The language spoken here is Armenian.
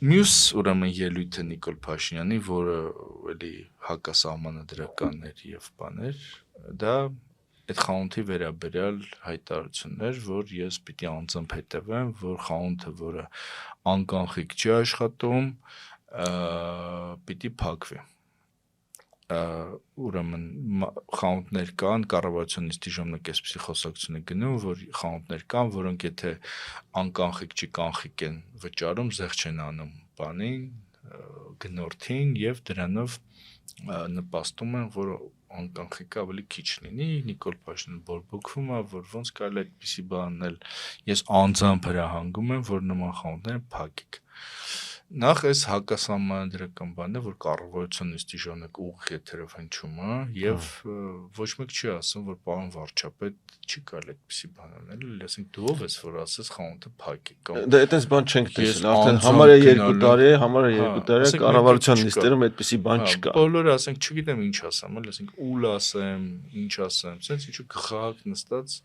Մյուս ուրեմն ելույթը Նիկոլ Փաշինյանի, որը էլի հակասահմանադրական էր եւ բաներ, դա այդ խանութի վերաբերյալ հայտարարություններ, որ ես պիտի անձամբ հետևեմ, որ խանութը, որը անկանխիկ չի աշխատում, պիտի փակվի։ Ուրեմն խանութներ կան, կառավարության նիստի ժամանակ այսպիսի խոսակցություն է գնում, որ խանութներ կան, որոնք եթե անկանխիկ չի կանխիկ են վճարում, զեղ չեն անում բանին, գնորդին եւ դրանով նպաստում են, որ անկանխիկը ավելի քիչ լինի։ Նիկոլ Փաշինյանը բորբոքվում է, որ ոնց կարելի է այդպիսի բան անել։ Ես անձամբ հրահանգում եմ, որ նման խանութները փակեք։ Նախ այս հակասահմանադրական բանն է, որ կառավարության նիստի ժամանակ ուղիղ եթերով հնչում է եւ ոչ մեկ չի ասում, որ պարոն վարչապետ չի կարելի այդպիսի բան անել, ասենք դու ով ես, որ ասես խանութը փակեք։ Դա այդպես բան չենք տեսել, արդեն համարյա 2 տարի է կառավարության նիստերում այդպիսի բան չկա։ Բոլորը ասենք չգիտեմ ինչ ասեմ, ասենք ուլ ասեմ, ինչ ասեմ, sense ինչու գղակ նստած